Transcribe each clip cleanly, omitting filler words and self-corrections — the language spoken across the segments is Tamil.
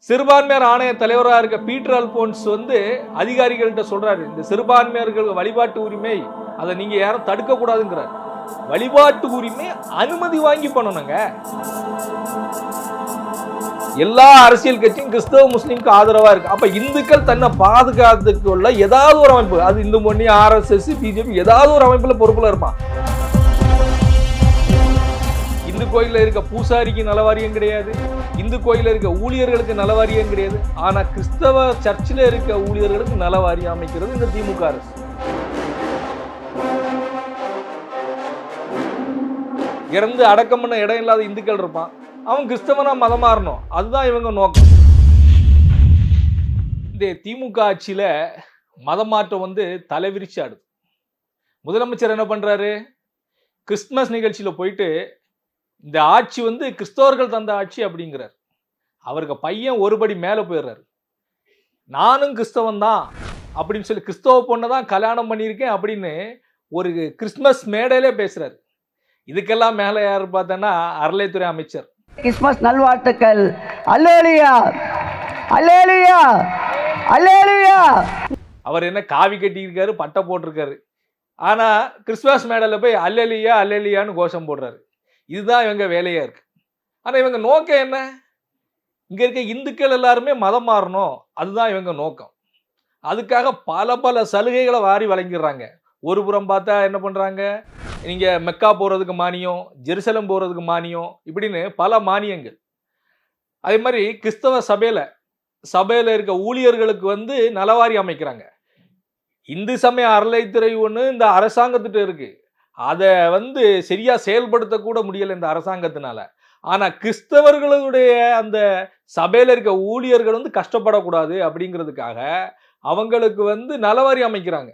சிறுபான்மையர் ஆணைய தலைவராக இருக்க பீட்டர் அல்போன்ஸ் அதிகாரிகள்கிட்ட சொல்றாரு, இந்த சிறுபான்மையர்கள் வழிபாட்டு உரிமை அதை நீங்க யாரும் தடுக்க கூடாதுங்கிறார். வழிபாட்டு உரிமை அனுமதி வாங்கி பண்ணணுங்க. எல்லா அரசியல் கட்சியும் கிறிஸ்தவ முஸ்லீமுக்கு ஆதரவா இருக்கு. அப்ப இந்துக்கள் தன்னை பாதுகாத்துக்குள்ள ஏதாவது ஒரு அமைப்பு, அது இந்து முன்னணி, RSS, BJP, ஏதாவது ஒரு அமைப்புல பொறுப்புல இருப்பான். இந்து கோயில்ல இருக்க பூசாரிக்கு நலவாரியம் கிடையாது, இந்து கோயில்ல இருக்க ஊழியர்களுக்கு நலவாரியம் கிடையாது. ஆனா கிறிஸ்தவ சர்ச்சில் இருக்க ஊழியர்களுக்கு நலவாரியம் அமைக்கிறது இந்த திமுக அரசு. இறந்து அடக்கம் பண்ண இடம் இல்லாத இந்துக்கள் இருப்பான், அவன் கிறிஸ்தவனா மதம் மாறணும். அதுதான் இவங்க நோக்கம். இந்த திமுக ஆட்சியில மதம் மாற்றம் தலைவிரிச்சு ஆடுது. முதலமைச்சர் என்ன பண்றாரு, கிறிஸ்துமஸ் நிகழ்ச்சியில போயிட்டு இந்த ஆட்சி கிறிஸ்தவர்கள் தந்த ஆட்சி அப்படிங்கிறார். அவருக்கு பையன் ஒருபடி மேல போயிடுறாரு. நானும் கிறிஸ்தவன் தான் அப்படின்னு சொல்லி கிறிஸ்தவ பொண்ணை தான் கல்யாணம் பண்ணியிருக்கேன் அப்படின்னு ஒரு கிறிஸ்துமஸ் மேடையிலே பேசுறாரு. இதுக்கெல்லாம் மேல யாரு பார்த்தோன்னா அறநிலையத்துறை அமைச்சர். கிறிஸ்துமஸ் நல்வாழ்த்துக்கள். அல்லேலூயா அல்லேலூயா அல்லேலூயா. அவர் என்ன காவி கட்டியிருக்காரு, பட்டை போட்டிருக்காரு. ஆனா கிறிஸ்துமஸ் மேடையில போய் அல்லேலூயா அல்லேலூயான்னு கோஷம் போடுறாரு. இதுதான் இவங்க வேலையா இருக்கு. ஆனா இவங்க நோக்கம் என்ன, இங்க இருக்க இந்துக்கள் எல்லாருமே மதம் மாறணும், அதுதான் இவங்க நோக்கம். அதுக்காக பல சலுகைகளை வாரி வழங்கிடுறாங்க. ஒரு புறம் பார்த்தா என்ன பண்றாங்க, நீங்க மெக்கா போறதுக்கு மானியம், ஜெருசலம் போறதுக்கு மானியம், இப்படின்னு பல மானியங்கள். அதே மாதிரி கிறிஸ்தவ சபையில இருக்க ஊழியர்களுக்கு நலவாரி அமைக்கிறாங்க. இந்து சமய அறநிலையத்துறை ஒன்று இந்த அரசாங்கத்திட்ட இருக்கு, அதை சரியா செயல்படுத்த கூட முடியல இந்த அரசாங்கத்தினால. ஆனா கிறிஸ்தவர்களுடைய அந்த சபையில இருக்க ஊழியர்கள் கஷ்டப்படக்கூடாது அப்படிங்கிறதுக்காக அவங்களுக்கு நலவாரி அமைக்கிறாங்க.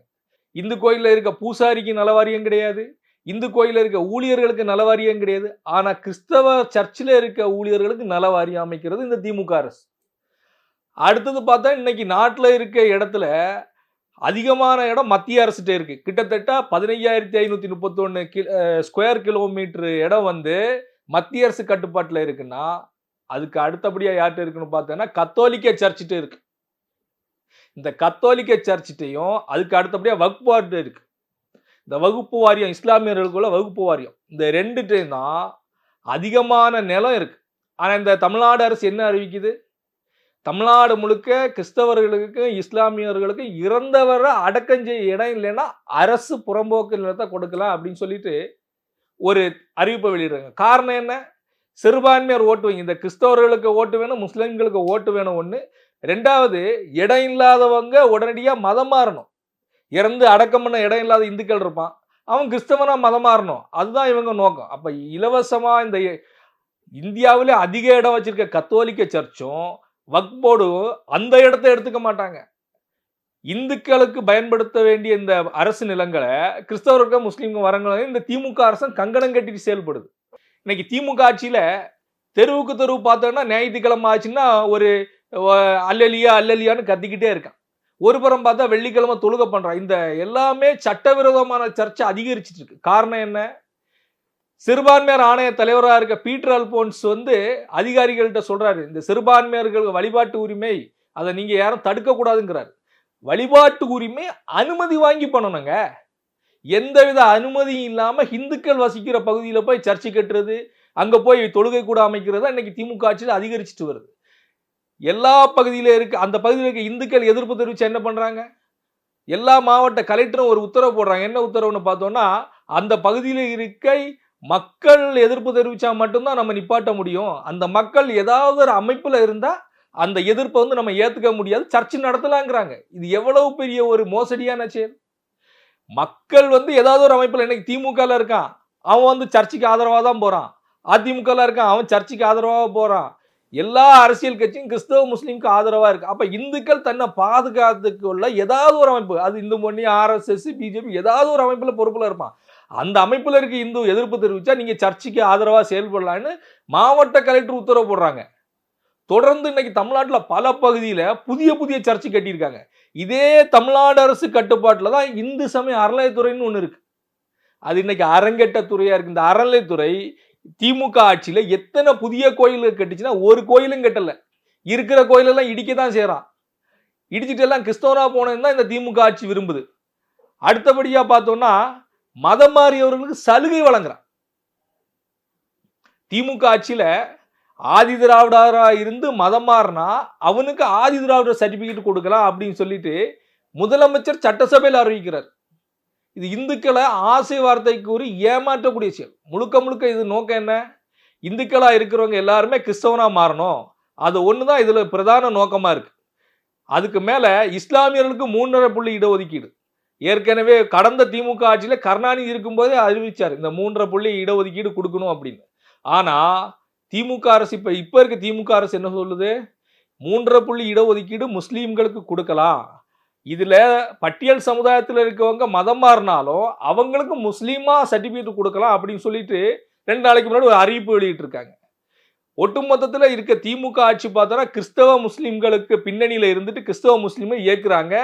இந்து கோயில்ல இருக்க பூசாரிக்கு நலவாரியம் கிடையாது, இந்து கோயில்ல இருக்க ஊழியர்களுக்கு நலவாரியம் கிடையாது. ஆனா கிறிஸ்தவ சர்ச்சில் இருக்க ஊழியர்களுக்கு நலவாரியம் அமைக்கிறது இந்த திமுக அரசு. அடுத்தது பார்த்தா இன்னைக்கு நாட்டில் இருக்க இடத்துல அதிகமான இடம் மத்திய அரசுகிட்ட இருக்கு. கிட்டத்தட்ட 15,531 ஸ்கொயர் கிலோமீட்டர் இடம் மத்திய அரசு கட்டுப்பாட்டில் இருக்குன்னா, அதுக்கு அடுத்தபடியா யார்கிட்ட இருக்குன்னு பார்த்தோன்னா கத்தோலிக்க சர்ச்சிட்ட இருக்கு. இந்த கத்தோலிக்க சர்ச்சிட்டையும் அதுக்கு அடுத்தபடியா வக்ஃப் வாரியம் இருக்கு. இந்த வகுப்பு வாரியம், இஸ்லாமியர்களுக்குள்ள வகுப்பு வாரியம், இந்த ரெண்டுட்டையும் தான் அதிகமான நிலம் இருக்கு. ஆனா இந்த தமிழ்நாடு அரசு என்ன அறிவிக்குது, தமிழ்நாடு முழுக்க கிறிஸ்தவர்களுக்கு இஸ்லாமியர்களுக்கு இறந்தவரை அடக்கம் செய்ய இடம் இல்லைன்னா அரசு புறம்போக்கு நிலத்தை கொடுக்கலாம் அப்படின்னு சொல்லிட்டு ஒரு அறிவிப்பை வெளியிடுறாங்க. காரணம் என்ன, சிறுபான்மையர் ஓட்டு வைங்க, இந்த கிறிஸ்தவர்களுக்கு ஓட்டு வேணும், முஸ்லிம்களுக்கு ஓட்டு வேணும் ஒன்று. ரெண்டாவது, இடம் இல்லாதவங்க உடனடியாக மதம் மாறணும். இறந்து அடக்கம் பண்ண இடம் இல்லாத இந்துக்கள் இருப்பான், அவன் கிறிஸ்தவனா மதம் மாறணும். அதுதான் இவங்க நோக்கம். அப்ப இலவசமா இந்த இந்தியாவிலே அதிக இடம் வச்சிருக்க கத்தோலிக்க சர்ச்சும் வக்ஃப் போர்டும் அந்த இடத்தை எடுத்துக்க மாட்டாங்க. இந்துக்களுக்கு பயன்படுத்த வேண்டிய இந்த அரசு நிலங்களை கிறிஸ்தவருக்கு முஸ்லீம்கள் வரங்களை இந்த திமுக அரசு கங்கணம் கட்டிட்டு செயல்படுது. இன்னைக்கு திமுக ஆட்சியில தெருவுக்கு தெருவு பார்த்தோன்னா ஞாயிற்றுக்கிழமை ஆச்சுன்னா ஒரு அல்லலியா அல்லலியான்னு கத்திக்கிட்டே இருக்கான். ஒரு புறம் பார்த்தா வெள்ளிக்கிழமை தொழுகை பண்றான். இந்த எல்லாமே சட்டவிரோதமான சர்ச்சை அதிகரிச்சிட்டு இருக்கு. காரணம் என்ன, சிறுபான்மையர் ஆணைய தலைவராக இருக்க பீட்டர் அல்போன்ஸ் அதிகாரிகள்கிட்ட சொல்றாரு, இந்த சிறுபான்மையர்கள் வழிபாட்டு உரிமை அதை நீங்க யாரும் தடுக்க கூடாதுங்கிறாரு. வழிபாட்டு உரிமை அனுமதி வாங்கி பண்ணணுங்க. எந்தவித அனுமதியும் இல்லாம இந்துக்கள் வசிக்கிற பகுதியில போய் சர்ச்சை கட்டுறது, அங்க போய் தொழுகை கூட அமைக்கிறது இன்னைக்கு திமுக ஆட்சியில் அதிகரிச்சுட்டு வருது. எல்லா பகுதியில இருக்க அந்த பகுதியில் இருக்க இந்துக்கள் எதிர்ப்பு தெரிவிச்சு என்ன பண்றாங்க, எல்லா மாவட்ட கலெக்டரும் ஒரு உத்தரவு போடுறாங்க. என்ன உத்தரவுன்னு பார்த்தோம்னா, அந்த பகுதியில் இருக்க மக்கள் எதிர்ப்பு தெரிவிச்சா மட்டும்தான் நம்ம நிப்பாட்ட முடியும். அந்த மக்கள் ஏதாவது ஒரு அமைப்புல இருந்தா அந்த எதிர்ப்பை நம்ம ஏத்துக்க முடியாது, சர்ச்சை நடத்தலாங்கிறாங்க. இது எவ்வளவு பெரிய ஒரு மோசடியான செயல். மக்கள் ஏதாவது ஒரு அமைப்புல, இன்னைக்கு திமுக இருக்கான், அவன் சர்ச்சைக்கு ஆதரவா தான் போறான். அதிமுக இருக்கான், அவன் சர்ச்சைக்கு ஆதரவா போறான். எல்லா அரசியல் கட்சியும் கிறிஸ்தவ முஸ்லீமுக்கு ஆதரவா இருக்கு. அப்ப இந்துக்கள் தன்னை பாதுகாத்துக்குள்ள ஏதாவது ஒரு அமைப்பு, அது இந்து முன்னணி, RSS, BJP, ஏதாவது ஒரு அமைப்புல பொறுப்புல இருப்பான். அந்த அமைப்புல இருக்க இந்து எதிர்ப்பு தெரிவிச்சா நீங்க சர்ச்சைக்கு ஆதரவா செயல்படலான்னு மாவட்ட கலெக்டர் உத்தரவு போடுறாங்க. தொடர்ந்து இன்னைக்கு தமிழ்நாட்டில் பல பகுதியில புதிய சர்ச்சை கட்டியிருக்காங்க. இதே தமிழ்நாடு அரசு கட்டுப்பாட்டில் தான் இந்து சமய அறநிலையத்துறைன்னு ஒன்று இருக்கு. அது இன்னைக்கு அரங்கெட்ட துறையா இருக்கு. இந்த அறநிலையத்துறை திமுக ஆட்சியில எத்தனை புதிய கோயில்கள் கட்டுச்சுன்னா ஒரு கோயிலும் கட்டல. இருக்கிற கோயிலெல்லாம் இடிக்க தான் செய்கிறான். இடிச்சிட்டு எல்லாம் கிறிஸ்தவராக போனது தான் இந்த திமுக ஆட்சி விரும்புது. அடுத்தபடியாக பார்த்தோம்னா மதம் மாறியவர்களுக்கு சலுகை வழங்குறான். திமுக ஆட்சியில் ஆதி திராவிடராக இருந்து மதம் மாறினா அவனுக்கு ஆதி திராவிடர் சர்டிஃபிகேட் கொடுக்கலாம் அப்படின்னு சொல்லிட்டு முதலமைச்சர் சட்டசபையில் அறிவிக்கிறார். இது இந்துக்களை ஆசை வார்த்தைக்கு கூறி ஏமாற்றக்கூடிய செயல். முழுக்க முழுக்க இது நோக்கம் என்ன? இந்துக்களாக இருக்கிறவங்க எல்லாருமே கிறிஸ்தவனாக மாறணும். அது ஒன்று தான் இதில் பிரதான நோக்கமாக இருக்குது. அதுக்கு மேலே இஸ்லாமியர்களுக்கு 3.5 இடஒதுக்கீடு. ஏற்கனவே கடந்த திமுக ஆட்சியில் கருணாநிதி இருக்கும்போதே அறிவிச்சார் இந்த 3.5 இடஒதுக்கீடு கொடுக்கணும் அப்படின்னு. ஆனால் திமுக அரசு இப்போ இருக்க திமுக அரசு என்ன சொல்லுது? 3.5 இடஒதுக்கீடு முஸ்லீம்களுக்கு கொடுக்கலாம். இதில் பட்டியல் சமுதாயத்தில் இருக்கவங்க மதம் மாறினாலும் அவங்களுக்கு முஸ்லீமாக சர்டிஃபிகேட் கொடுக்கலாம் அப்படின்னு சொல்லிட்டு 2 நாளைக்கு முன்னாடி ஒரு அறிவிப்பு வெளியிட்டிருக்காங்க. ஒட்டுமொத்தத்தில் இருக்க திமுக ஆட்சி பார்த்தோன்னா கிறிஸ்தவ முஸ்லீம்களுக்கு பின்னணியில் இருந்துட்டு கிறிஸ்தவ முஸ்லீமை இயக்குறாங்க.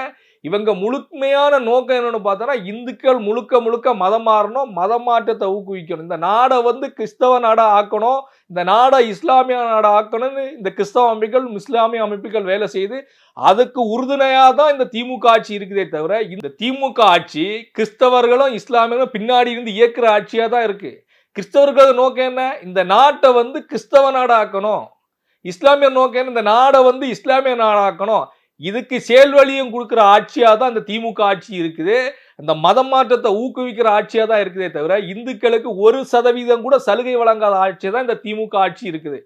இவங்க முழுமையான நோக்கம் என்னன்னு பார்த்தோன்னா இந்துக்கள் முழுக்க முழுக்க மதம் மாறணும், மதம் மாற்றத்தை ஊக்குவிக்கணும், இந்த நாடை கிறிஸ்தவ நாடாக ஆக்கணும், இந்த நாடை இஸ்லாமிய நாடாக ஆக்கணும்னு இந்த கிறிஸ்தவ அமைப்புகள் இஸ்லாமிய அமைப்புகள் வேலை செய்து அதுக்கு உறுதுணையாக தான் இந்த திமுக ஆட்சி இருக்குதே தவிர இந்த திமுக ஆட்சி கிறிஸ்தவர்களும் இஸ்லாமியர்களும் பின்னாடி இருந்து இயக்குற ஆட்சியாக தான் இருக்குது. கிறிஸ்தவர்கள் நோக்கம் என்ன? இந்த நாட்டை கிறிஸ்தவ நாடாக்கணும். இஸ்லாமியர் நோக்கம் என்ன? இந்த நாடை இஸ்லாமிய நாடாக்கணும். இதுக்கு செயல்வழியும் கொடுக்குற ஆட்சியாக தான் இந்த திமுக ஆட்சி இருக்குது. அந்த மதம் மாற்றத்தை ஊக்குவிக்கிற ஆட்சியாக தான் இருக்குதே தவிர இந்துக்களுக்கு 1% கூட சலுகை வழங்காத ஆட்சியாக தான் இந்த திமுக ஆட்சி இருக்குது.